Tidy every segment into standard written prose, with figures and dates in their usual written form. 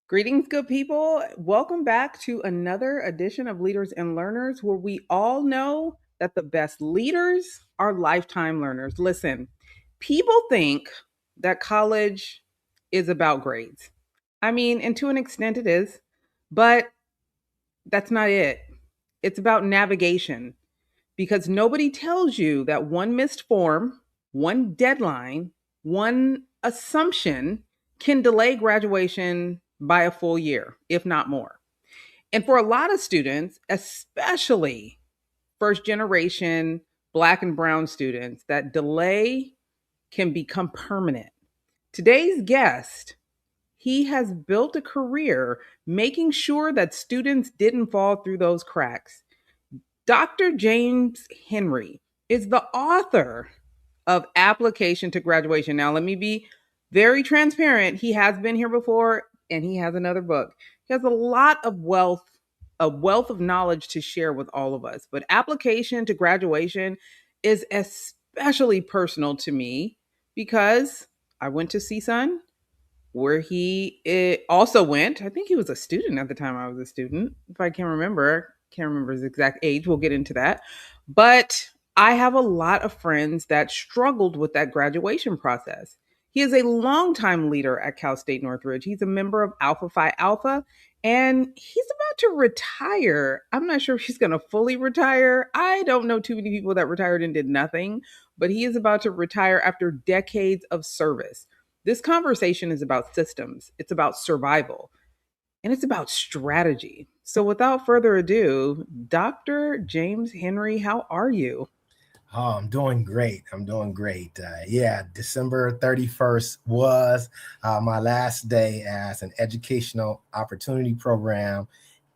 Greetings, good people. Welcome back to another edition of Leaders and Learners, where we all know that the best leaders are lifetime learners. Listen, people think that college is about grades. I mean, and to an extent it is, but that's not it. It's about navigation because nobody tells you that one missed form, one deadline, one assumption can delay graduation by a full year, if not more. And for a lot of students, especially first generation Black and Brown students, that delay can become permanent. Today's guest, he has built a career making sure that students didn't fall through those cracks. Dr. James Henry is the author of Application to Graduation. Now, let me be very transparent. He has been here before and he has another book. He has a wealth of knowledge to share with all of us. But Application to Graduation is especially personal to me because I went to CSUN where he also went. I think he was a student at the time I was a student, if I can remember. Can't remember his exact age. We'll get into that. But I have a lot of friends that struggled with that graduation process. He is a longtime leader at Cal State Northridge. He's a member of Alpha Phi Alpha, and he's about to retire. I'm not sure if he's going to fully retire. I don't know too many people that retired and did nothing, but he is about to retire after decades of service. This conversation is about systems, it's about survival, and it's about strategy. So, without further ado, Dr. James Henry, how are you? Oh, I'm doing great. I'm doing great. Yeah, December 31st was my last day as an educational opportunity program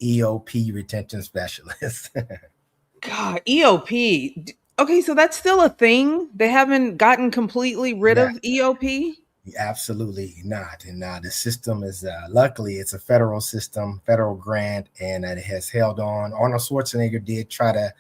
EOP retention specialist. God, EOP. Okay, so that's still a thing. They haven't gotten completely rid Yeah, of EOP. absolutely not. And the system is, luckily, it's a federal system, federal grant, and it has held on. Arnold Schwarzenegger did try to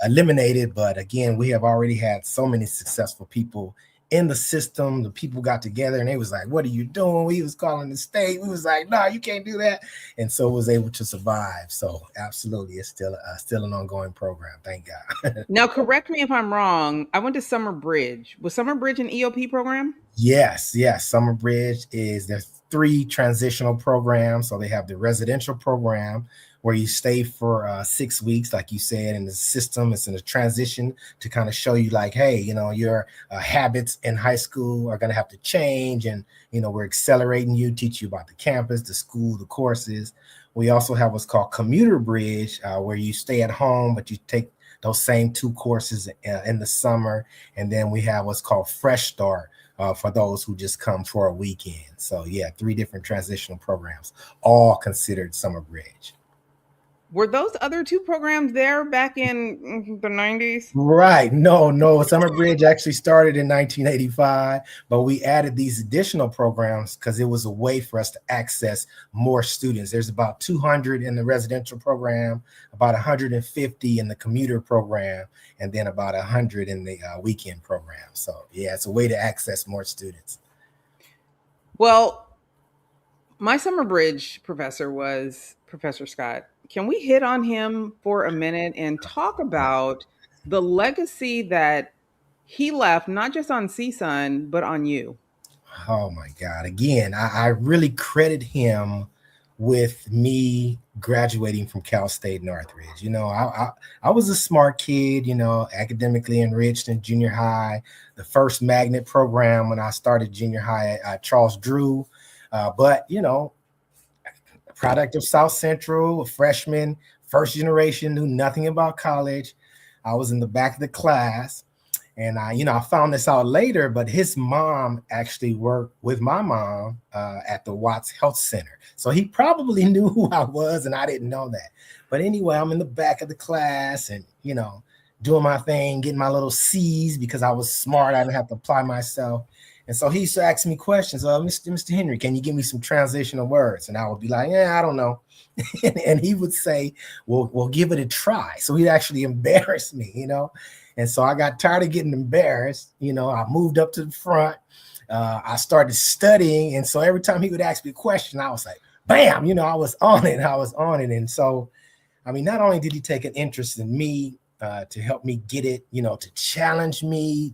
eliminate it, but again, we have already had so many successful people in the system. The people got together and they was like, "What are you doing?" We was calling the state. We was like, "No, you can't do that," and so was able to survive. So absolutely, it's still an ongoing program. Thank God. Now, correct me if I'm wrong. I went to Summer Bridge. Was Summer Bridge an EOP program? Yes. Summer Bridge there's three transitional programs. So they have the residential program where you stay for 6 weeks, like you said, in the system. It's in a transition to kind of show you, like, hey, your habits in high school are going to have to change, and we're accelerating you, teach you about the campus, the school, the courses. We also have what's called commuter bridge, where you stay at home, but you take those same two courses in the summer. And then we have what's called fresh start, for those who just come for a weekend. So yeah, three different transitional programs, all considered summer bridge. Were those other two programs there back in the 90s? Right. No. Summer Bridge actually started in 1985, but we added these additional programs because it was a way for us to access more students. There's about 200 in the residential program, about 150 in the commuter program, and then about 100 in the weekend program. So yeah, it's a way to access more students. Well, my summer bridge professor was Professor Scott. Can we hit on him for a minute and talk about the legacy that he left, not just on CSUN, but on you? Oh my God. Again, I really credit him with me graduating from Cal State Northridge. I was a smart kid, academically enriched in junior high, the first magnet program when I started junior high at Charles Drew. But, product of South Central, a freshman, first generation, knew nothing about college. I was in the back of the class. And I found this out later, but his mom actually worked with my mom at the Watts Health Center. So he probably knew who I was, and I didn't know that. But anyway, I'm in the back of the class and, doing my thing, getting my little C's because I was smart. I didn't have to apply myself. And so he used to ask me questions. Mr. Henry, can you give me some transitional words? And I would be like, yeah, I don't know. And he would say, well, give it a try. So he'd actually embarrass me. And so I got tired of getting embarrassed. I moved up to the front. I started studying. And so every time he would ask me a question, I was like, bam, I was on it. I was on it. And so, I mean, not only did he take an interest in me to help me get it, to challenge me,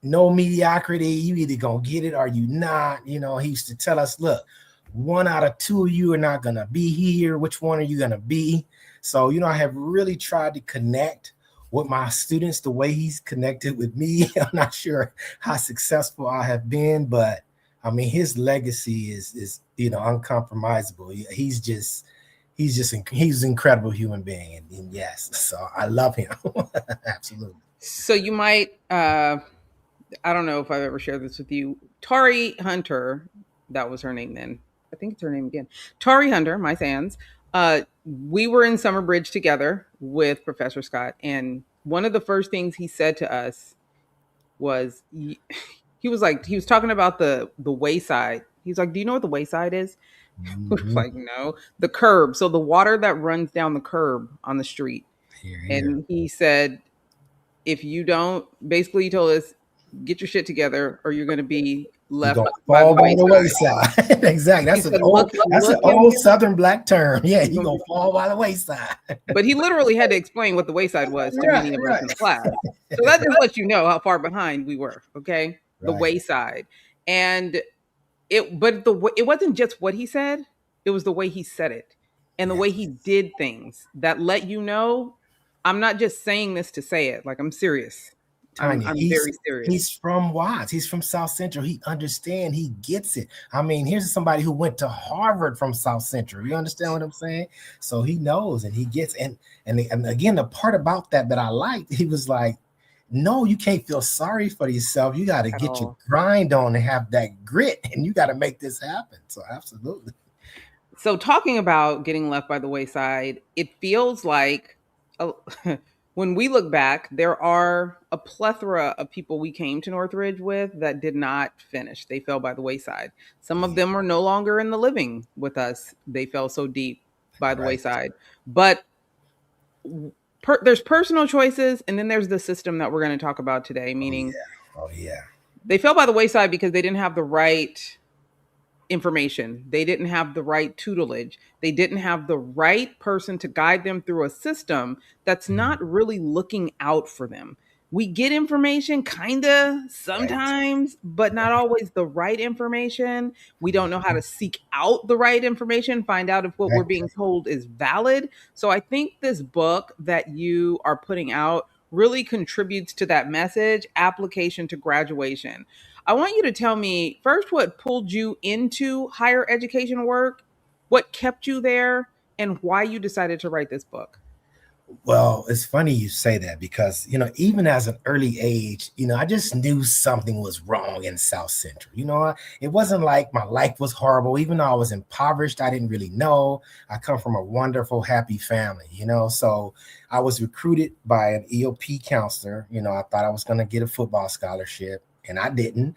no mediocrity. You either gonna get it or you not. He used to tell us, look, one out of two of you are not gonna be here. Which one are you gonna be? So, I have really tried to connect with my students the way he's connected with me. I'm not sure how successful I have been, but I mean, his legacy is uncompromisable. He's an incredible human being, and yes, so I love him. Absolutely. So you might, I don't know if I've ever shared this with you. Tari Hunter, that was her name then. I think it's her name again. Tari Hunter, my fans. We were in Summer Bridge together with Professor Scott, and one of the first things he said to us was he was like, he was talking about the wayside. He's like, "Do you know what the wayside is?" We were Mm-hmm. like, "No." The curb. So the water that runs down the curb on the street. Here, here. And he said, if you don't, basically he told us, get your shit together or you're going to be You're left gonna by the fall by the wayside. wayside. Exactly. He That's an said, old that's an look him, old Southern black term. Yeah, you're you're gonna gonna be, fall by the wayside. but he literally had to explain what the wayside was to Right, many of us right, in the class. So that just lets you know how far behind we were. Okay. The right. wayside. And it wasn't just what he said, it was the way he said it and the Yeah. way he did things that let you know, I'm not just saying this to say it. Like, I'm serious. Tanya, I'm he's very serious. he's from Watts. He's from South Central. He understands. He gets it. I mean, here's somebody who went to Harvard from South Central. You understand what I'm saying? So he knows and he gets. And again, the part about that I liked, he was like, "No, you can't feel sorry for yourself. You got to At get your all. grind on and have that grit, and you got to make this happen." So absolutely. So talking about getting left by the wayside, it feels like a, when we look back, there are a plethora of people we came to Northridge with that did not finish. They fell by the wayside. Some of Yeah, them are no longer in the living with us. They fell so deep by the right. wayside. But there's personal choices, and then there's the system that we're going to talk about today, Oh meaning yeah. Oh yeah. they fell by the wayside because they didn't have the right information. They didn't have the right tutelage. They didn't have the right person to guide them through a system that's Mhm. not really looking out for them. We get information kind of Right. sometimes, but not Right. always the right information. We don't know how Mhm. to seek out the right information, find out if what we're Right. being told is valid. So I think this book that you are putting out really contributes to that message, application to graduation. I want you to tell me first what pulled you into higher education work, what kept you there, and why you decided to write this book. Well, it's funny you say that because, even as an early age, I just knew something was wrong in South Central. It wasn't like my life was horrible. Even though I was impoverished, I didn't really know. I come from a wonderful, happy family, So I was recruited by an EOP counselor. I thought I was going to get a football scholarship. And I didn't,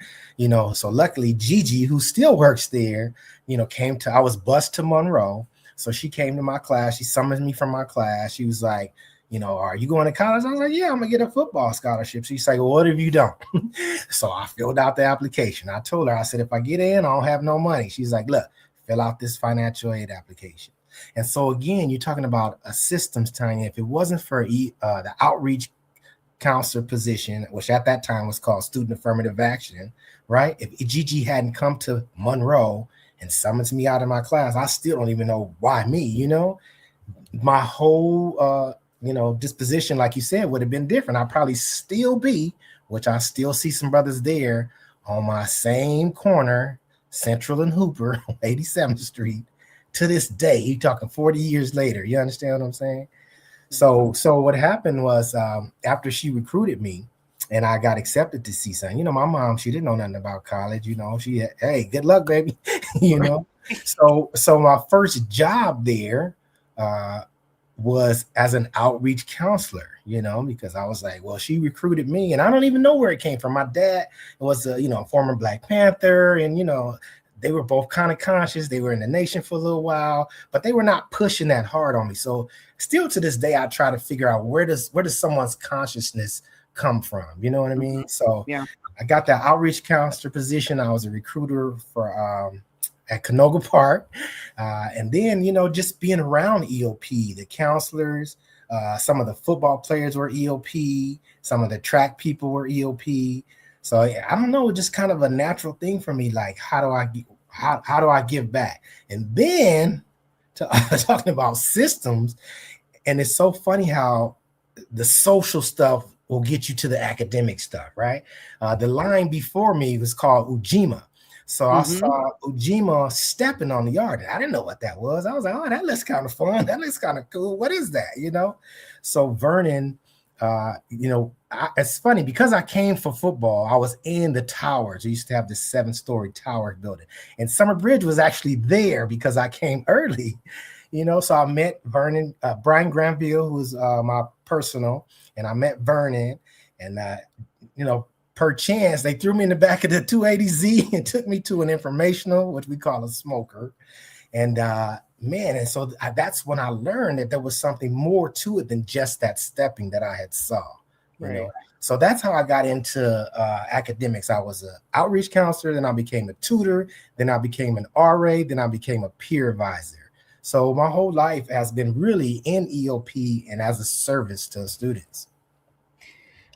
So luckily, Gigi, who still works there, I was bused to Monroe. So she came to my class. She summoned me from my class. She was like, are you going to college? I was like, yeah, I'm going to get a football scholarship. She's like, well, what have you done? So I filled out the application. I told her, I said, if I get in, I don't have no money. She's like, look, fill out this financial aid application. And so again, you're talking about a systems, Tanya. If it wasn't for the outreach counselor position, which at that time was called student affirmative action, right? If Gigi hadn't come to Monroe and summons me out of my class, I still don't even know why me. My whole disposition, like you said, would have been different. I'd probably still be, which I still see some brothers there on my same corner, Central and Hooper, 87th Street, to this day. You're talking 40 years later. You understand what I'm saying? So what happened was after she recruited me and I got accepted to CSUN, my mom, she didn't know nothing about college, she had, hey, good luck, baby, you Right. know. So my first job there uh, was as an outreach counselor, because I was like, well, she recruited me and I don't even know where it came from. My dad was a former Black Panther, and they were both kind of conscious. They were in the nation for a little while, but they were not pushing that hard on me. So still to this day, I try to figure out where does someone's consciousness come from? You know what I mean? So Yeah. I got that outreach counselor position. I was a recruiter for at Canoga Park. And then, just being around EOP, the counselors, some of the football players were EOP, some of the track people were EOP. So I don't know, just kind of a natural thing for me. Like, how do I give back? And then talking about systems, and it's so funny how the social stuff will get you to the academic stuff, right? The line before me was called Ujima. So I Mm-hmm. saw Ujima stepping on the yard. I didn't know what that was. I was like, oh, that looks kind of fun. That looks kind of cool. What is that? So Vernon, it's funny because I came for football. I was in the towers. We used to have this 7-story tower building. And Summer Bridge was actually there because I came early. So I met Vernon, Brian Granville, who was my personal, and I met Vernon, and per chance, they threw me in the back of the 280Z and took me to an informational, which we call a smoker. And and so that's when I learned that there was something more to it than just that stepping that I had saw, Right. So that's how I got into academics. I was an outreach counselor, then I became a tutor, then I became an RA, then I became a peer advisor. So my whole life has been really in EOP and as a service to students.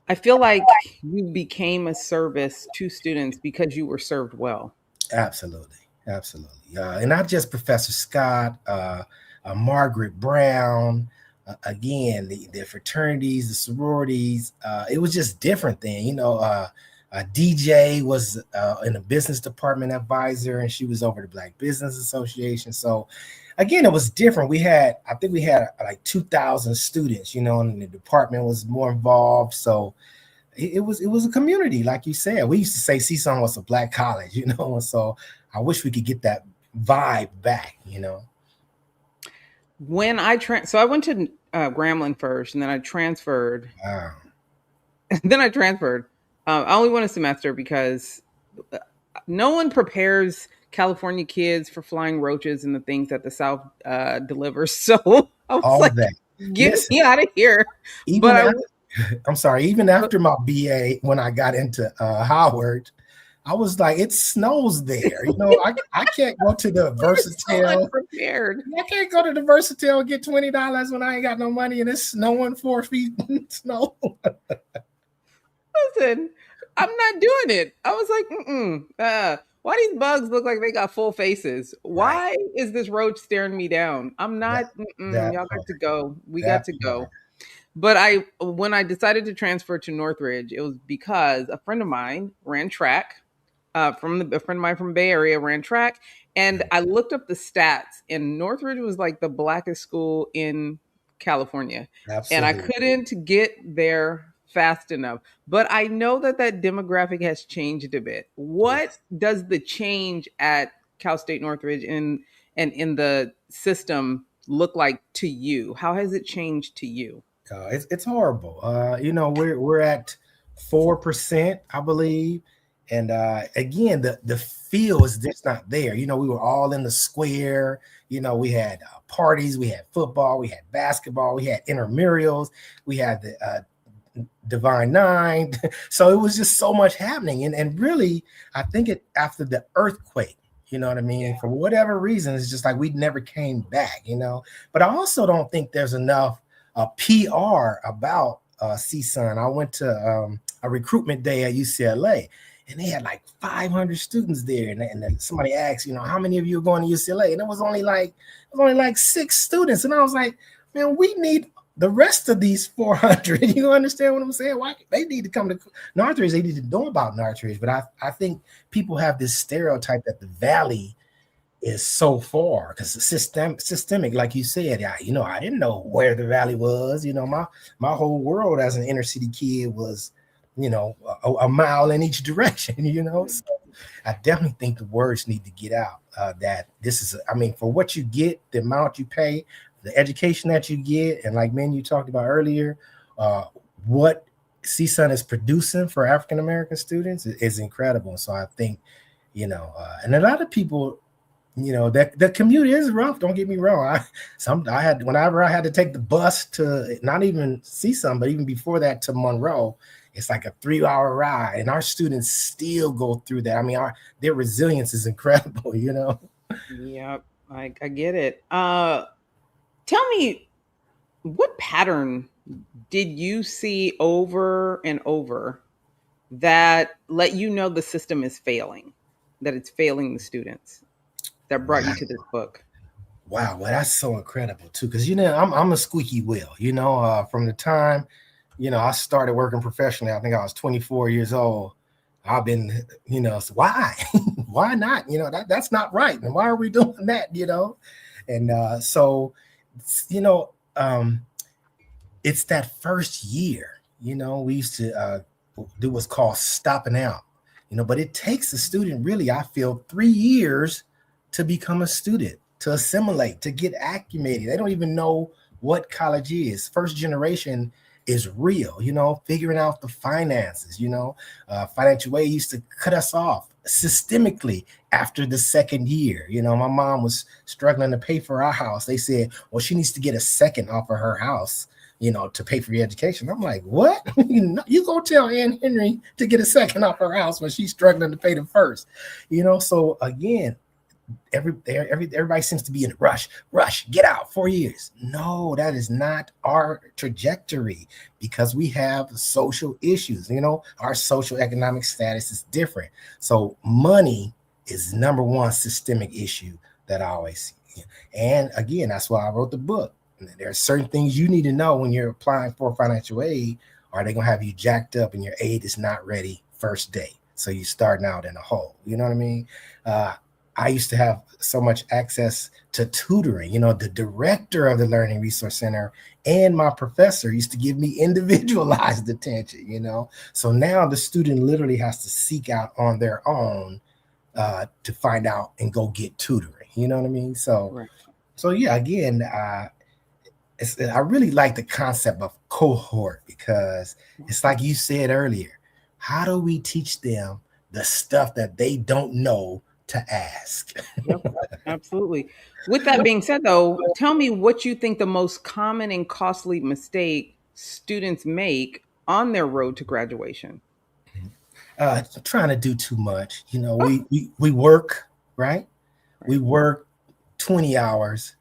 I feel like you became a service to students because you were served well. Absolutely, absolutely, and not just Professor Scott, Margaret Brown. Again, the fraternities, the sororities. It was just different then. DJ was in the business department advisor, and she was over the Black Business Association. So, again, it was different. I think we had like 2,000 students. And the department was more involved. So it was a community, like you said. We used to say CSUN was a Black college, and so I wish we could get that vibe back. When so I went to Grambling first, and then I transferred. Wow. Then I transferred. I only went a semester because no one prepares California kids for flying roaches and the things that the South delivers. So I was All like, that. get Listen, me out of here. But even I, after, I'm sorry, even after my BA, when I got into Howard, I was like, it snows there. I can't go to the we're so Versatile. unprepared. I can't go to the Versatile and get $20 when I ain't got no money and it's snowing 4 feet snow. Listen, I'm not doing it. I was like, why these bugs look like they got full faces? Right. Why is this roach staring me down? I'm That not. that Y'all got part. to go. We got That to part. go. But when I decided to transfer to Northridge, it was because a friend of mine ran track. A friend of mine from Bay Area ran track, and I looked up the stats, and Northridge was like the blackest school in California, and I Absolutely. couldn't get there fast enough. But I know that that demographic has changed a bit. What Yes. does the change at Cal State Northridge and in the system look like to you? How has it changed to you? It's horrible. We're at 4%, I believe, and again, the feel is just not there. We were all in the square. We had parties, we had football, we had basketball, we had intramurals, we had the Divine Nine. So it was just so much happening, and really, I think it after the earthquake. You know what I mean? For whatever reason, it's just like we never came back. But I also don't think there's enough PR about CSUN. I went to a recruitment day at UCLA, and they had like 500 students there. And then somebody asked, how many of you are going to UCLA? And it was only like 6 students. And I was like, man, we need the rest of these 400. You understand what I'm saying? Why they need to come to Northridge? They need to know about Northridge. But I think people have this stereotype that the Valley is so far because it's systemic, like you said. I didn't know where the Valley was. My whole world as an inner city kid was, a mile in each direction. So I definitely think the words need to get out that this is, for what you get, the amount you pay, the education that you get, and like you talked about earlier, what CSUN is producing for African American students is incredible. So I think, and a lot of people, that the commute is rough. Don't get me wrong. Whenever I had to take the bus to not even CSUN, but even before that to Monroe, it's like a 3-hour ride, and our students still go through that. Their resilience is incredible. Yep, I get it. Tell me, what pattern did you see over and over that let you know the system is failing, that it's failing the students, that brought you Wow. to this book? Wow, well, that's so incredible too, because I'm a squeaky wheel. From the time I started working professionally, I think I was 24 years old. I've been, so why, why not? That's not right, and why are we doing that? And so, you know, um, it's that first year. We used to do what's called stopping out. But it takes a student really, I feel, 3 years to become a student, to assimilate, to get acclimated. They don't even know what college is. First generation is real, figuring out the finances. Financial aid used to cut us off systemically after the second year. My mom was struggling to pay for our house. They said, well, she needs to get a second off of her house, to pay for your education. I'm like, what? You go tell Ann Henry to get a second off her house when she's struggling to pay the first. So again, everybody seems to be in a rush, get out 4 years. No, that is not our trajectory, because we have social issues. Our social economic status is different. So money is number one systemic issue that I always see. And again, that's why I wrote the book. There are certain things you need to know when you're applying for financial aid. Are they going to have you jacked up and your aid is not ready first day? So you're starting out in a hole. You know what I mean? I used to have so much access to tutoring. The director of the Learning Resource Center and my professor used to give me individualized attention. So now the student literally has to seek out on their own to find out and go get tutoring. You know what I mean? So, Right. so yeah, again, I really like the concept of cohort, because it's like you said earlier. How do we teach them the stuff that they don't know to ask? Yep, absolutely. With that being said, though, tell me what you think the most common and costly mistake students make on their road to graduation. Trying to do too much. Oh, We work, right? We right. work 20 hours.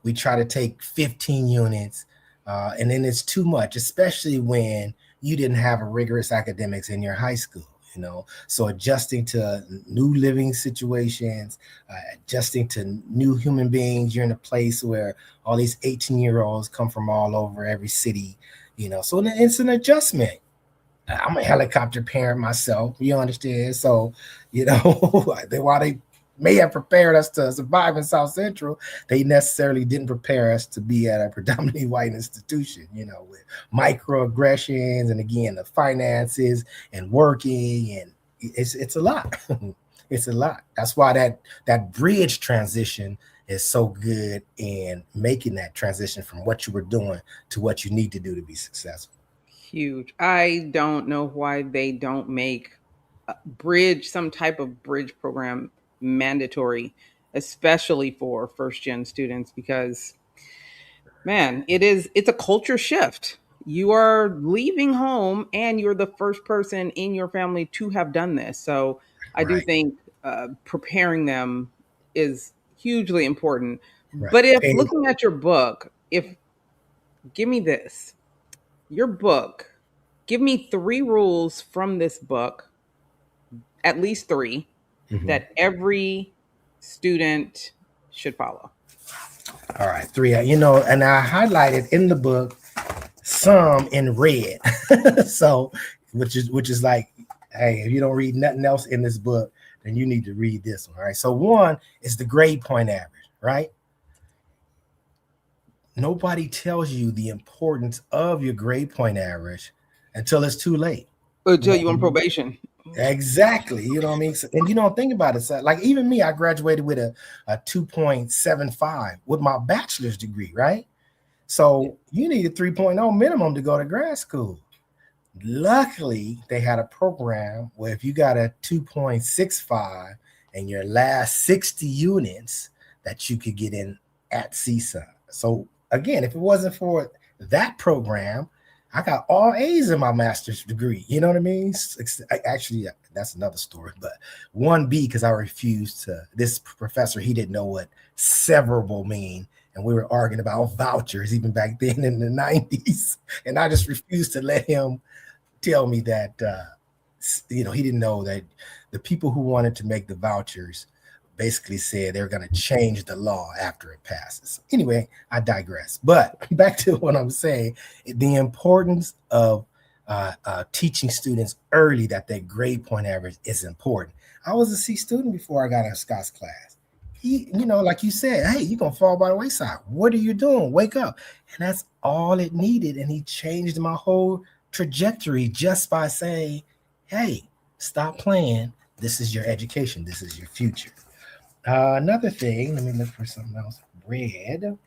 We try to take 15 units, and then it's too much, especially when you didn't have a rigorous academics in your high school. So adjusting to new living situations, adjusting to new human beings. You're in a place where all these 18-year-olds come from all over every city. So it's an adjustment. I'm a helicopter parent myself. You understand? So, while they may have prepared us to survive in South Central, they necessarily didn't prepare us to be at a predominantly white institution, with microaggressions and again the finances and working, and it's a lot. It's a lot. That's why that bridge transition is so good in making that transition from what you were doing to what you need to do to be successful. Huge. I don't know why they don't make some type of bridge program mandatory, especially for first gen students, because man, it's a culture shift. You are leaving home and you're the first person in your family to have done this. So I do Right. think preparing them is hugely important. Right. But if Pay. looking at your book, if give me this, your book, give me three rules from this book, at least three, Mhm. that every student should follow. All right, three. And I highlighted in the book some in red. So, which is like, hey, if you don't read nothing else in this book, then you need to read this one. All right. So one is the grade point average. Right. Nobody tells you the importance of your grade point average until it's too late. You Until know you what I on mean? probation. Exactly. You know what I mean? And think about it. So, like even me, I graduated with a 2.75 with my bachelor's degree, right? Yeah. So you need a 3.0 minimum to go to grad school. Luckily, they had a program where if you got a 2.65 and your last 60 units, that you could get in at CSUN. So again, if it wasn't for that program, I got all A's in my master's degree. You know what I mean? Actually, that's another story, but 1B because I refused to. This professor, he didn't know what severable mean. And we were arguing about vouchers even back then in the 90s. And I just refused to let him tell me that, he didn't know that the people who wanted to make the vouchers basically said they're going to change the law after it passes. Anyway, I digress. But back to what I'm saying, the importance of teaching students early that their grade point average is important. I was a C student before I got in Scott's class. He, like you said, hey, you're going to fall by the wayside. What are you doing? Wake up. And that's all it needed. And he changed my whole trajectory just by saying, hey, stop playing. This is your education. This is your future. Another thing, let me look for something else. Red.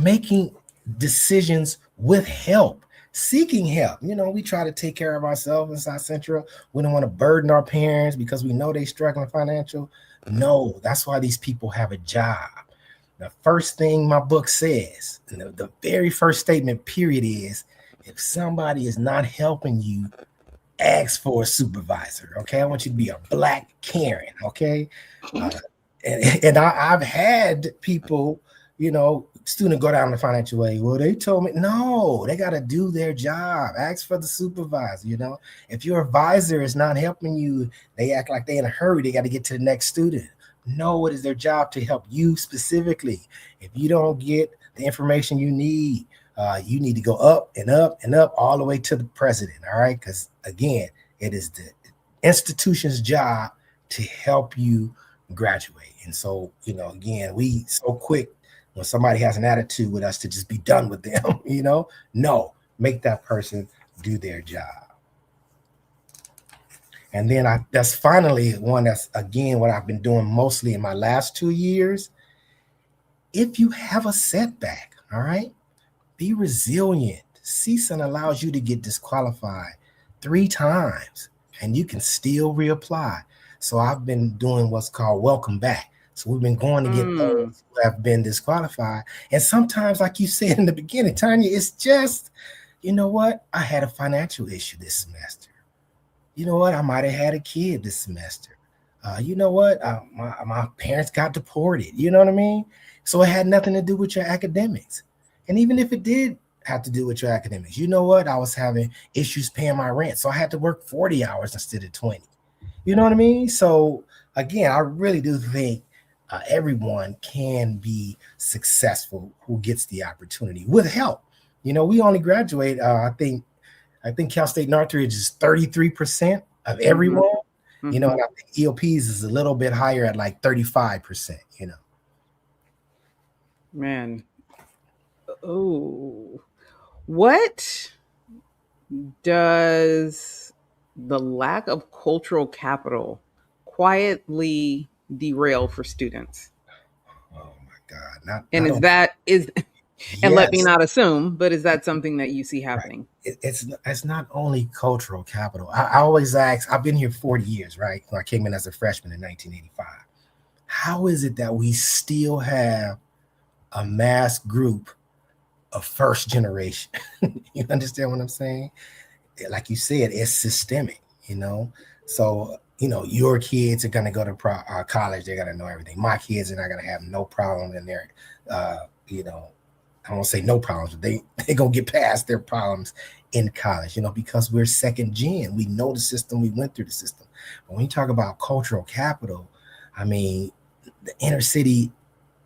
Making decisions with help, seeking help. We try to take care of ourselves in South Central. We don't want to burden our parents because we know they're struggling financial. No, that's why these people have a job. The first thing my book says, the very first statement, period, is if somebody is not helping you, ask for a supervisor. Okay, I want you to be a black Karen. Okay, and I've had people, student go down the financial way. Well, they told me no, they got to do their job. Ask for the supervisor. If your advisor is not helping you, they act like they're in a hurry. They got to get to the next student. No, it is their job to help you specifically. If you don't get the information you need to go up and up and up all the way to the president. All right. Because again, it is the institution's job to help you graduate. And so, again, we so quick when somebody has an attitude with us to just be done with them, no, make that person do their job. And then that's finally one that's, again, what I've been doing mostly in my last 2 years. If you have a setback, all right, be resilient. CSUN allows you to get disqualified 3 times and you can still reapply. So I've been doing what's called welcome back. So we've been going to get those who have been disqualified. And sometimes, like you said in the beginning, Tanya, it's just, I had a financial issue this semester. I might have had a kid this semester. My parents got deported. You know what I mean? So it had nothing to do with your academics. And even if it did have to do with your academics, I was having issues paying my rent. So I had to work 40 hours instead of 20. You know what I mean? So again, I really do think everyone can be successful who gets the opportunity with help. We only graduate, I think Cal State Northridge is 33% of everyone, and I think EOPs is a little bit higher at like 35%, Man. Oh, what does the lack of cultural capital quietly derail for students? Oh my God. And is that is and let me Yes. not assume, but is that something that you see happening? Right. It's not only cultural capital. I always ask, I've been here 40 years, right? I came in as a freshman in 1985. How is it that we still have a mass group of first generation? You understand what I'm saying? Like you said, it's systemic, So, your kids are going to go to college. They're going to know everything. My kids are not going to have no problem in their, I won't say no problems, but they're going to get past their problems in college, because we're second gen. We know the system. We went through the system. But when you talk about cultural capital, I mean, the inner city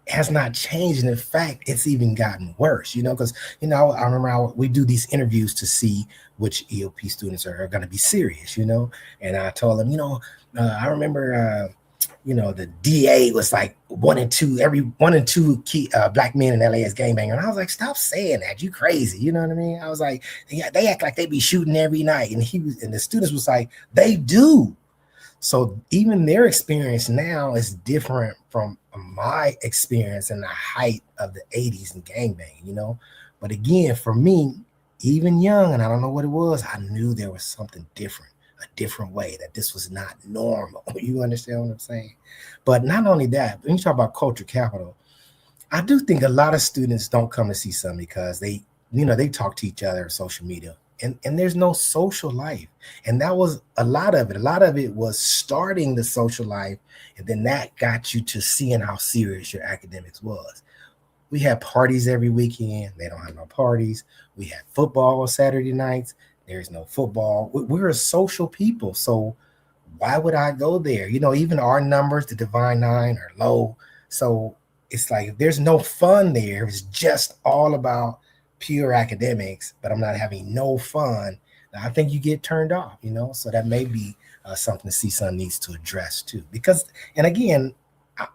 has not changed. And in fact, it's even gotten worse, because, I remember we do these interviews to see which EOP students are going to be serious, and I told them, I remember, the DA was like 1 and 2, every 1 and 2 key, black men in LA is gangbanger. And I was like, stop saying that. You crazy. You know what I mean? I was like, yeah, they act like they be shooting every night. And the students was like, they do. So even their experience now is different from my experience in the height of the 80s and gangbanging, But again, for me, even young, and I don't know what it was, I knew there was something different, a different way, that this was not normal. You understand what I'm saying? But not only that, when you talk about culture capital, I do think a lot of students don't come to CSUN because they talk to each other on social media, and there's no social life. And that was a lot of it. A lot of it was starting the social life, and then that got you to seeing how serious your academics was. We had parties every weekend. They don't have no parties. We had football on Saturday nights. There's no football. We're a social people. So why would I go there? Even our numbers, the Divine Nine, are low. So it's like there's no fun there. It's just all about pure academics, but I'm not having no fun. I think you get turned off. So that may be something the CSUN needs to address too. Because, and again, I,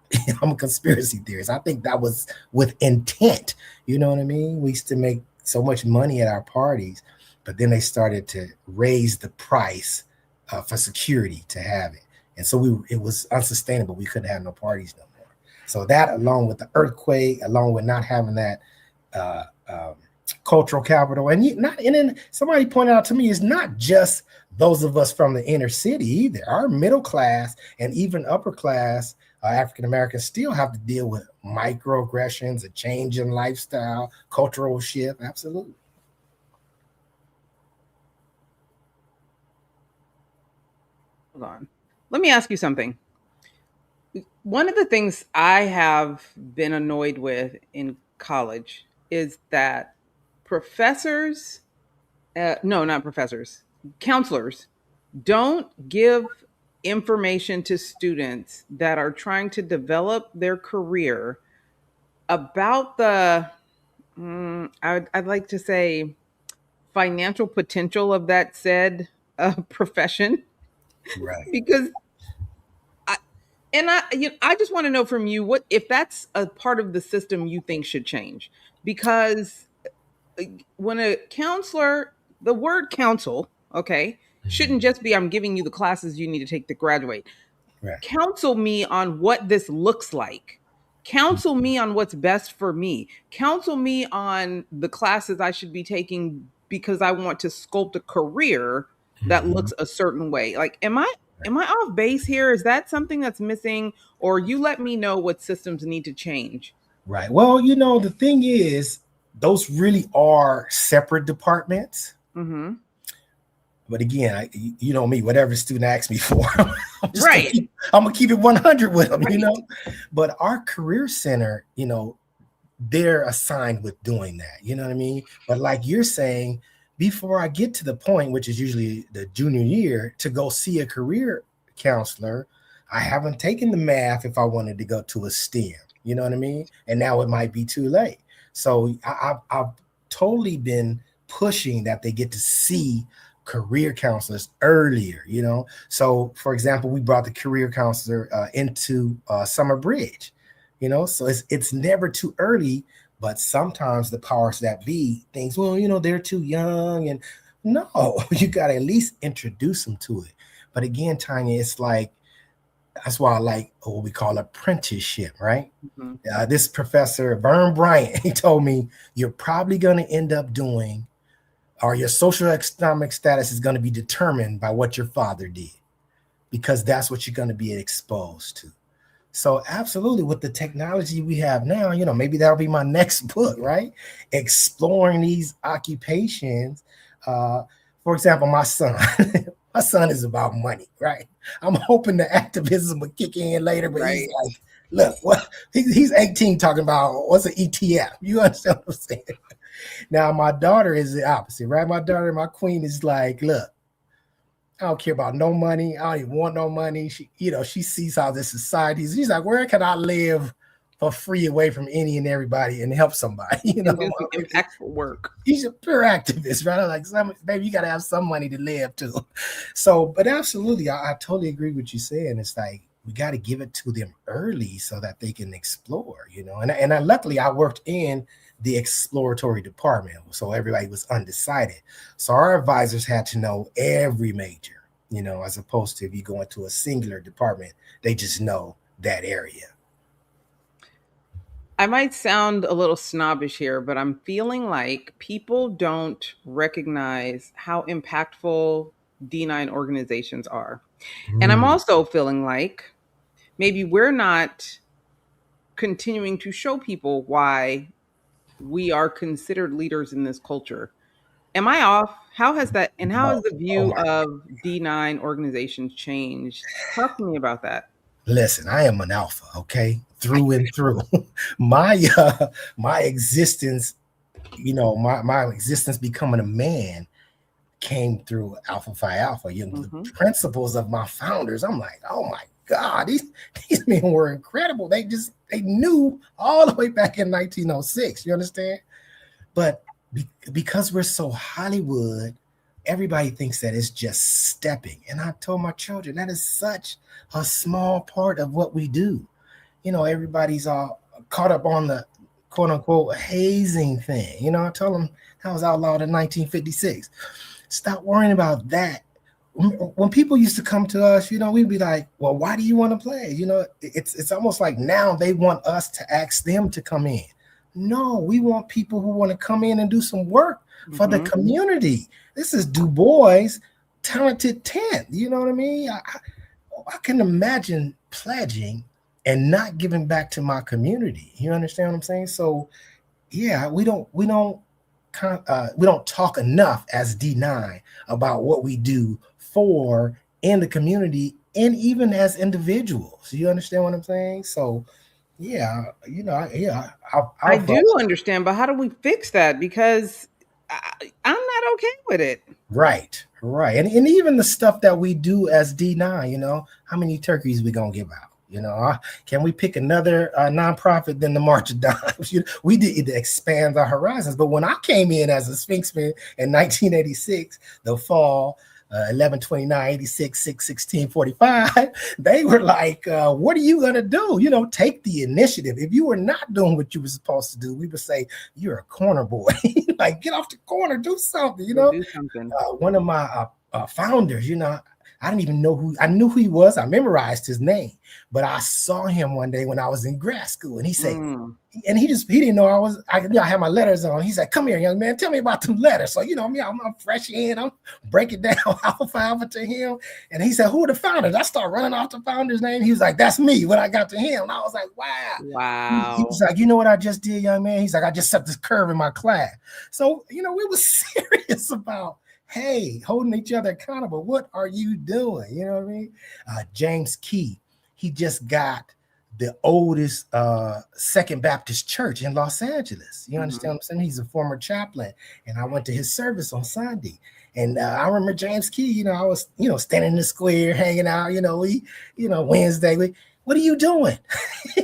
I'm a conspiracy theorist. I think that was with intent. You know what I mean? We used to make so much money at our parties, but then they started to raise the price for security to have it, and so it was unsustainable. We couldn't have no parties no more. So that, along with the earthquake, along with not having that uh, um, cultural capital, and then somebody pointed out to me, it's not just those of us from the inner city either. Our middle class and even upper class African Americans still have to deal with microaggressions, a change in lifestyle, cultural shift. Absolutely. Hold on. Let me ask you something. One of the things I have been annoyed with in college is that professors, no, not professors, counselors don't give information to students that are trying to develop their career about the, I'd like to say, financial potential of that said profession. Right. Because I, I just want to know from you what if that's a part of the system you think should change. Because when a counselor, the word counsel, okay, shouldn't Mhm. just be I'm giving you the classes you need to take to graduate. Right. Counsel me on what this looks like. Counsel me on what's best for me. Counsel me on the classes I should be taking because I want to sculpt a career that Mhm. looks a certain way. Like, Right. am I off base here? Is that something that's missing? Or you let me know what systems need to change? Right. Well, the thing is, those really are separate departments. Mm-hmm. But again, you know me, whatever student asks me for, Right. I'm gonna keep it 100 with them. Right. But our career center, they're assigned with doing that. You know what I mean? But like you're saying, before I get to the point, which is usually the junior year, to go see a career counselor, I haven't taken the math if I wanted to go to a STEM. You know what I mean? And now it might be too late. So I've totally been pushing that they get to see career counselors earlier. So for example, we brought the career counselor into Summer Bridge. So it's never too early, but sometimes the powers that be thinks, well, they're too young, and no, you got to at least introduce them to it. But again, Tanya, it's like that's why I like what we call apprenticeship, right? Mm-hmm. This professor Vern Bryant, he told me you're probably going to end up doing, or your social economic status is going to be determined by what your father did, because that's what you're going to be exposed to. So absolutely, with the technology we have now, maybe that'll be my next book, right? Exploring these occupations. Uh, for example, my son, my son is about money, right? I'm hoping the activism will kick in later, but he's Right. like, look, what he's 18 talking about what's an ETF. You understand what I'm saying? Now my daughter is the opposite, right? My daughter, my queen, is like, look, I don't care about no money. I don't even want no money. She sees how this society is. She's like, where can I live for free away from any and everybody and help somebody? And do some impactful work. He's a pure activist, right? I'm like, baby, you got to have some money to live too. So, but absolutely, I totally agree with you saying. It's like we got to give it to them early so that they can explore. And luckily, I worked in the exploratory department, so everybody was undecided. So our advisors had to know every major, as opposed to if you go into a singular department, they just know that area. I might sound a little snobbish here, but I'm feeling like people don't recognize how impactful D9 organizations are. And I'm Mm, also feeling like maybe we're not continuing to show people why we are considered leaders in this culture. Am I off? How has that, and how No, has the oh view my. of D9 organizations changed? Talk to me about that. Listen, I am an alpha, okay, through and through. my my existence, my existence becoming a man came through Alpha Phi Alpha. The Hmm. principles of my founders. I'm like, oh my God, these men were incredible. They knew all the way back in 1906. You understand? But because we're so Hollywood, everybody thinks that it's just stepping. And I told my children that is such a small part of what we do. Everybody's all caught up on the quote unquote hazing thing. I told them that was outlawed in 1956. Stop worrying about that. When people used to come to us, we'd be like, well, why do you want to play? It's almost like now they want us to ask them to come in. No, we want people who want to come in and do some work for the Hmm. community. This is Du Bois, talented 10th. You know what I mean? I can imagine pledging and not giving back to my community. You understand what I'm saying? So yeah, we don't talk enough as D9 about what we do for in the community and even as individuals. You understand what I'm saying? So yeah, yeah, I I've do understand, but how do we fix that? Because I'm not okay with it. right, and even the stuff that we do as D9. How many turkeys we gonna give out? Can we pick another nonprofit than the March of Dimes? We did to expand our horizons. But when I came in as a Sphinxman in 1986, the fall 11 29 86 6 16 45, they were like, what are you going to do? Take the initiative. If you were not doing what you were supposed to do, we would say, you're a corner boy. Like, get off the corner, do something. We'll do something. One of my founders, I didn't even know I knew who he was. I memorized his name, but I saw him one day when I was in grad school, and he said, and he didn't know I had my letters on. He said, come here, young man, tell me about them letters. So, I'm fresh in, I'm breaking down Alpha Phi Alpha to him. And he said, who are the founders? I started running off the founder's name. He was like, that's me when I got to him. And I was like, wow. He was Wow. like, you know what I just did, young man? He's like, I just set this curve in my class. So, we were serious about, hey, holding each other accountable. What are you doing? You know what I mean? James Key, he just got the oldest Second Baptist church in Los Angeles. You understand what I'm saying? He's a former chaplain, and I went to his service on Sunday. And I remember James Key, I was, standing in the square, hanging out, Wednesday. What are you doing?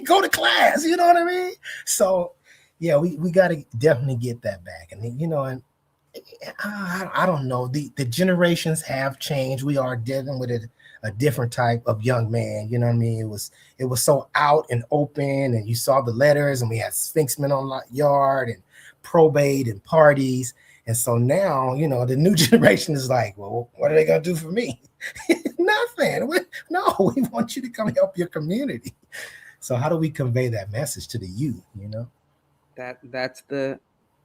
Go to class, you know what I mean? So, yeah, we got to definitely get that back. And, and I don't know. The generations have changed. We are dealing with a different type of young man. You know what I mean? It was so out and open, and you saw the letters, and we had Sphinxmen on the yard and probate and parties. And so now, the new generation is like, well, what are they gonna do for me? Nothing. No, we want you to come help your community. So how do we convey that message to the youth?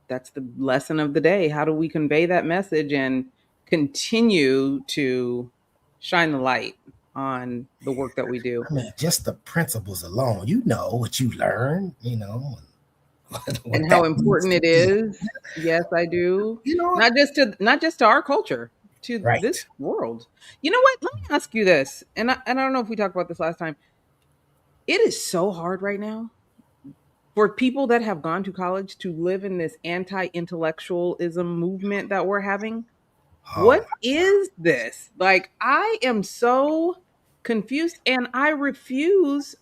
That's the lesson of the day. How do we convey that message and continue to shine the light on the work that we do? I mean, just the principles alone, what you learn, what And how that means important to it be. is. Yes, I do. You know, Not just to our culture, to this right. world. You know what? Let me ask you this. And I don't know if we talked about this last time. It is so hard right now for people that have gone to college to live in this anti-intellectualism movement that we're having. Oh, What is this? Like, I am so confused, and I refuse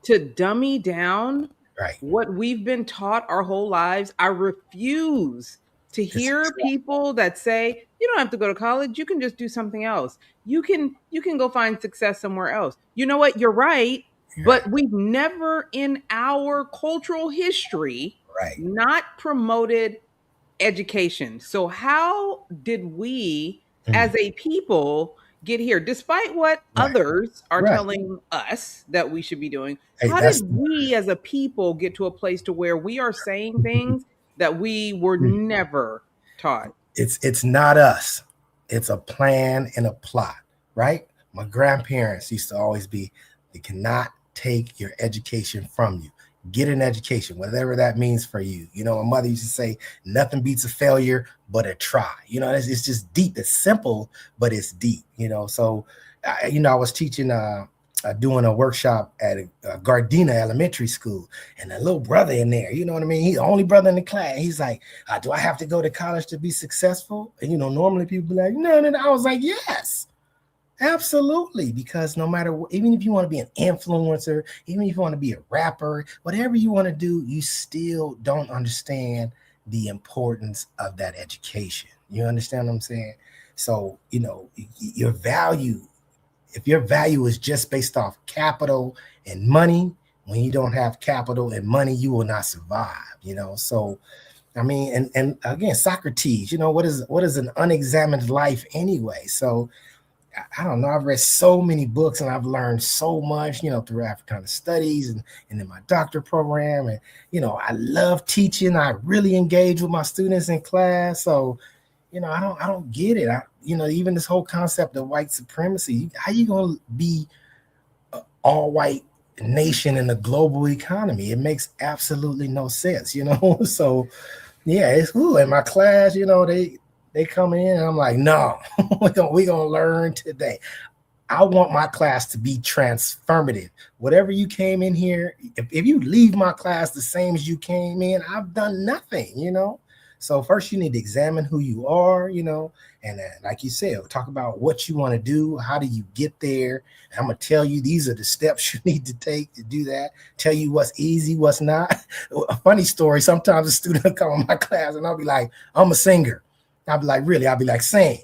to dummy down right. what we've been taught our whole lives. I refuse to It's hear people that say, you don't have to go to college, you can just do something else. You can go find success somewhere else. You know what? You're right, right, but we've never in our cultural history right. not promoted education. So, how did we Mm, as a people get here? Despite what right, others are right. telling us that we should be doing, Hey, how did we as a people get to a place to where we are saying things that we were never taught? it's not us. It's a plan and a plot, right? My grandparents used to always be, they cannot take your education from you. Get an education, whatever that means for you. You know, my mother used to say, nothing beats a failure but a try. You know, it's just deep. It's simple, but it's deep, you know. So, I was teaching, doing a workshop at Gardena Elementary School, and a little brother in there, you know what I mean? He's the only brother in the class. He's like, do I have to go to college to be successful? And, normally people be like, no, no, no. I was like, yes. Absolutely, because no matter what, even if you want to be an influencer, even if you want to be a rapper, whatever you want to do, you still don't understand the importance of that education. You understand what I'm saying? So, your value, if your value is just based off capital and money, when you don't have capital and money, you will not survive, So, I mean, and again, Socrates, what is an unexamined life anyway? So, I don't know. I've read so many books and I've learned so much, through Africana studies and in my doctor program. And, I love teaching. I really engage with my students in class. So, I don't get it. Even this whole concept of white supremacy, how you going to be an all white nation in a global economy? It makes absolutely no sense, So, yeah, it's cool. In my class, they come in and I'm like, no, we're gonna learn today. I want my class to be transformative. Whatever you came in here, if you leave my class the same as you came in, I've done nothing, So first you need to examine who you are, and then, like you said, we'll talk about what you want to do. How do you get there? And I'm going to tell you, these are the steps you need to take to do that. Tell you what's easy, what's not. A funny story. Sometimes a student will come in my class and I'll be like, I'm a singer. I'll be like, really? I'll be like, sing.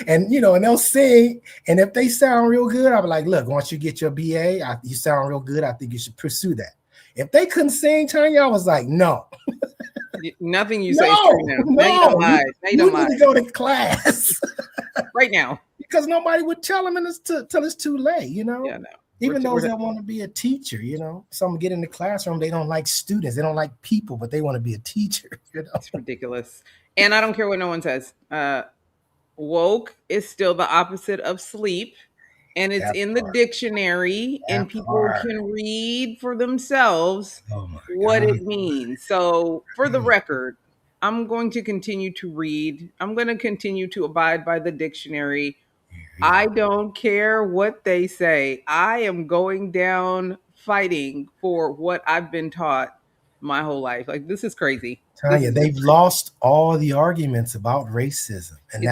And, and they'll sing. And if they sound real good, I'll be like, look, once you get your BA, you sound real good. I think you should pursue that. If they couldn't sing, Tanya, I was like, no. Nothing you say is true now. Now you don't lie. Now you don't lie. You need to go to class. Right now. Because nobody would tell them until it's too late, Yeah, no. Even those that want to be a teacher, some get in the classroom, they don't like students, they don't like people, but they want to be a teacher. It's ridiculous. And I don't care what no one says. Woke is still the opposite of sleep, and it's in the dictionary, and people can read for themselves what it means. So, for the record, I'm going to continue to read. I'm going to continue to abide by the dictionary. I don't care what they say. I am going down fighting for what I've been taught my whole life. Like, this is crazy. Tanya, they've lost all the arguments about racism, and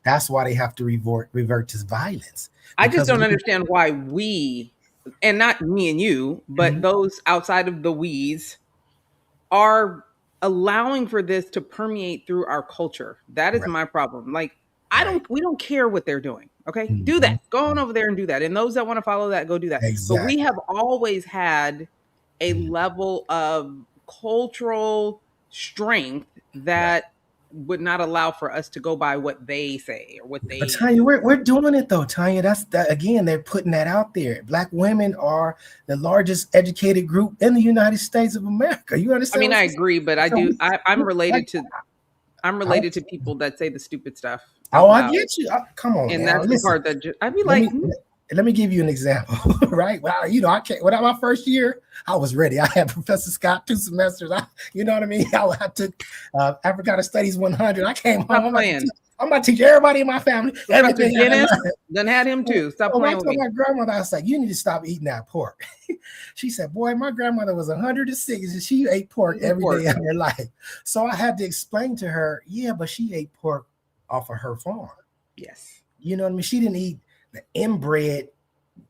that's why they have to revert to violence. I just don't understand why we, and not me and you, but those outside of the we's, are allowing for this to permeate through our culture. That is my problem. Like, we don't care what they're doing. Okay, do that. Go on over there and do that. And those that want to follow that, go do that. Exactly. But we have always had a level of cultural strength that would not allow for us to go by what they say or what they. But Tanya, we're doing it though, Tanya. That's that again. They're putting that out there. Black women are the largest educated group in the United States of America. You understand? I mean, I agree, but I'm related to people that say the stupid stuff. Oh, I get you. Come on, and now. That's the part that I'd be like. Let me give you an example, right? Well, I can't. Without my first year, I was ready. I had Professor Scott 2 semesters. You know what I mean? I took Africana Studies 100. I came home. I'm about to teach everybody in my family everything. Then had him too. Stop playing with me. My grandmother, I was like, you need to stop eating that pork. She said, boy, my grandmother was 106 and she ate pork every day of her life. So I had to explain to her, yeah, but she ate pork off of her farm. Yes. You know what I mean? She didn't eat the inbred,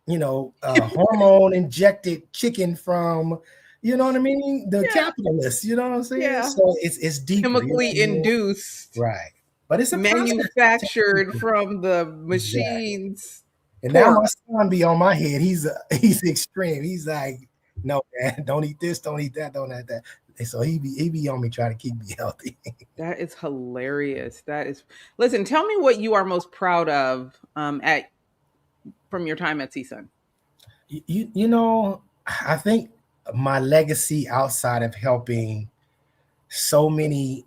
hormone injected chicken from, you know what I mean? The capitalists, you know what I'm saying? Yeah. So it's deeper. Chemically induced. Right. But it's a manufactured from the machines. Exactly. And now my son be on my head. He's extreme. He's like, no, man, don't eat this, don't eat that, don't eat that. And so he be on me trying to keep me healthy. That is hilarious. Listen, tell me what you are most proud of from your time at CSUN. I think my legacy outside of helping so many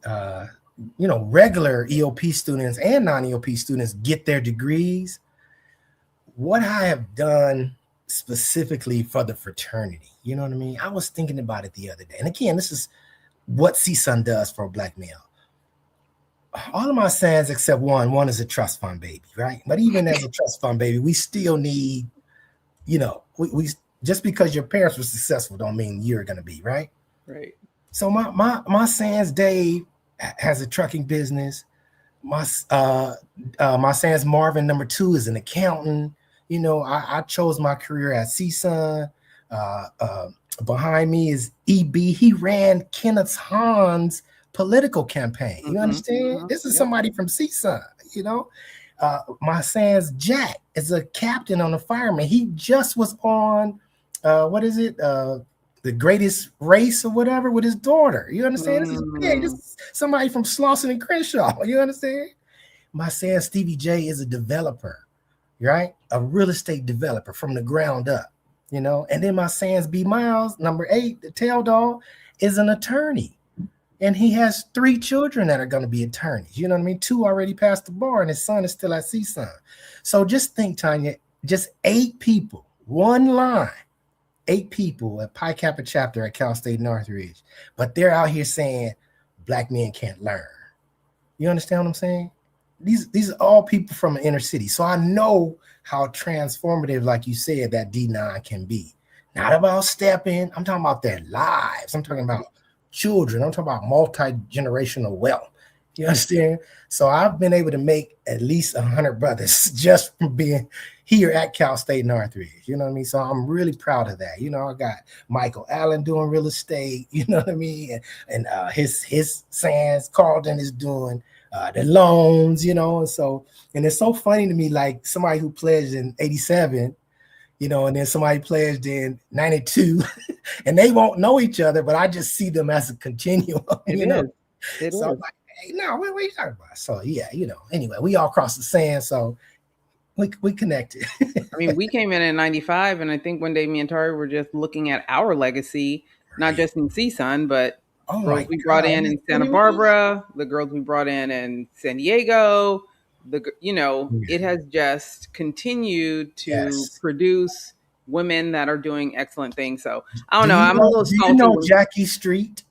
regular EOP students and non-EOP students get their degrees, what I have done specifically for the fraternity. You know what I mean? I was thinking about it the other day. And again, this is what CSUN does for a black male. All of my sons except one is a trust fund baby, right? But even as a trust fund baby, we still need, we just because your parents were successful don't mean you're gonna be, right? Right. So my son's Dave has a trucking business. My son's Marvin, number two, is an accountant. I chose my career at CSUN. Uh, uh, Behind me is EB. He ran Kenneth Hahn's political campaign. You understand? This is Yep. somebody from CSUN. My son's Jack is a captain on the fireman. He just was on, what is it? The Greatest Race or whatever with his daughter. You understand? This is big. This Mm. is somebody from Slauson and Crenshaw. You understand? My son Stevie J is a developer, right? A real estate developer from the ground up, And then my son's B Miles, number 8, the tail dog, is an attorney. And he has 3 children that are going to be attorneys. You know what I mean? 2 already passed the bar, and his son is still at CSUN. So just think, Tanya, just 8 people, one line, 8 people at Pi Kappa chapter at Cal State Northridge, but they're out here saying black men can't learn. You understand what I'm saying? These are all people from the inner city. So I know how transformative, like you said, that D9 can be. Not about stepping. I'm talking about their lives. I'm talking about children. I'm talking about multi-generational wealth. You understand? So I've been able to make at least 100 brothers just from being here at Cal State Northridge. You know what I mean? So I'm really proud of that. I got Michael Allen doing real estate. You know what I mean? And his Sands Carlton is doing the loans. And it's so funny to me, like somebody who pledged in '87. And then somebody pledged in '92, and they won't know each other, but I just see them as a continuum. It is. It So I'm is. like, hey, no, what are you talking about? So yeah, anyway, we all cross the sand, so we connected. I mean, we came in 95, and I think one day me and Tari were just looking at our legacy, not Right. just in CSUN, but Oh girls my we brought God, are in you Santa kidding me? Barbara, the girls we brought in San Diego. It has just continued to Yes. produce women that are doing excellent things. So I don't Do know. you I'm a know little do you salty know when, Jackie Street?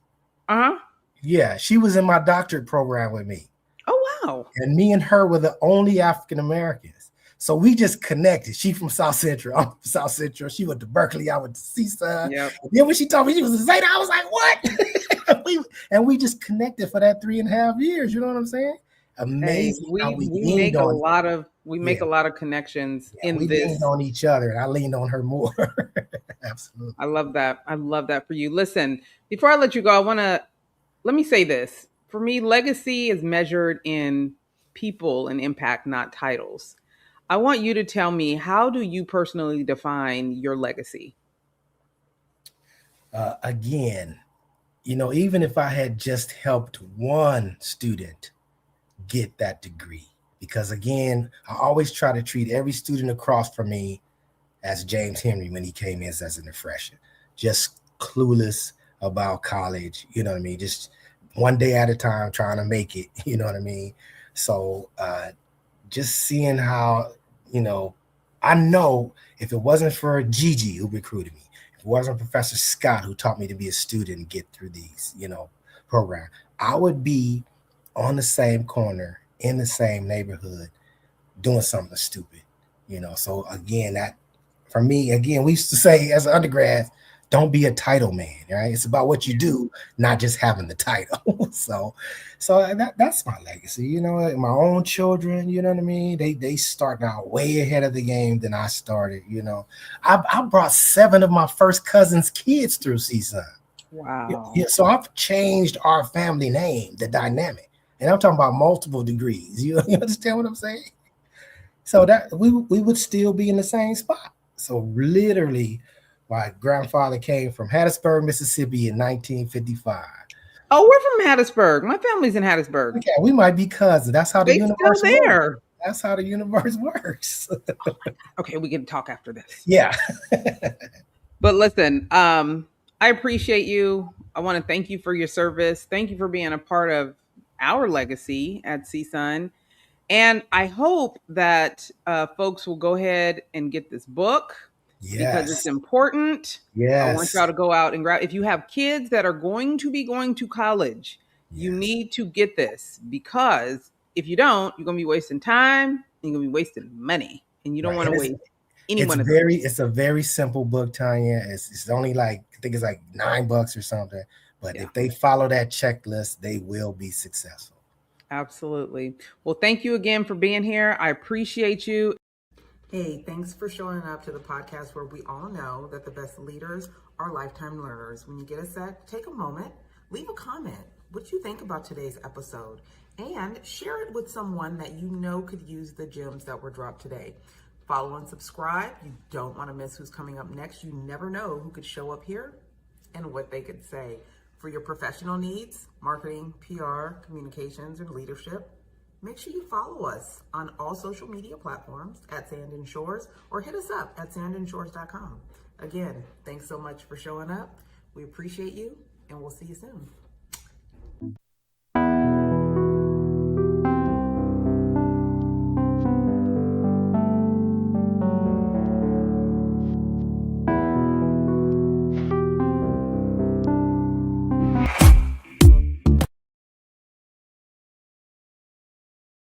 uh huh. Yeah, she was in my doctorate program with me. Oh, wow. And me and her were the only African Americans. So we just connected. She from South Central. I'm from South Central. She went to Berkeley. I went to Seaside. Yep. And then when she told me she was a Zeta, I was like, what? we just connected for that 3.5 years. You know what I'm saying? Hey, Amazing how we we we leaned make a on, lot of we make yeah, a lot of connections yeah, in we leaned this. on each other, and I leaned on her more. Absolutely. I love that. I love that for you. Listen, before I let you go, let me say this. For me, legacy is measured in people and impact, not titles. I want you to tell me, how do you personally define your legacy? Again, even if I had just helped one student get that degree, because again, I always try to treat every student across from me as James Henry when he came in as an freshman, just clueless about college. You know what I mean? Just one day at a time, trying to make it. You know what I mean? So just seeing how, you know, I know if it wasn't for Gigi who recruited me, if it wasn't Professor Scott who taught me to be a student and get through these, program, I would be on the same corner in the same neighborhood doing something stupid. So again, that for me, again, we used to say as an undergrad, don't be a title man, right? It's about what you do, not just having the title. So that's my legacy. My own children, you know what I mean? They start out way ahead of the game than I started. I brought 7 of my first cousins' kids through CSUN. Yeah, Wow. so I've changed our family name, the dynamic, and I'm talking about multiple degrees. You understand what I'm saying? So that we would still be in the same spot. So literally, my grandfather came from Hattiesburg, Mississippi in 1955. Oh, we're from Hattiesburg. My family's in Hattiesburg. Okay, we might be cousins. That's how the They still universe works. there. That's how the universe works. Okay, we can talk after this. Yeah. But listen, I appreciate you. I want to thank you for your service. Thank you for being a part of our legacy at CSUN. And I hope that folks will go ahead and get this book. because it's Yes. important. I want Yes. y'all to go out and grab. If you have kids that are going to be going to college, you Yes. need to get this, because if you don't, you're going to be wasting time and you're going to be wasting money. And you don't Right. want to And waste any one of those. it's a very simple book, Tanya. It's only like, I think it's like $9 or something. But Yeah, if they follow that checklist, they will be successful. absolutely. Well, thank you again for being here. I appreciate you. Hey, thanks for showing up to the podcast where we all know that the best leaders are lifetime learners. When you get a sec, take a moment, leave a comment. What you think about today's episode, and share it with someone that you know could use the gems that were dropped today. Follow and subscribe. You don't want to miss who's coming up next. You never know who could show up here and what they could say. For your professional needs, marketing, PR, communications, and leadership, make sure you follow us on all social media platforms at Sand and Shores, or hit us up at sandandshores.com. Again, thanks so much for showing up. We appreciate you, and we'll see you soon.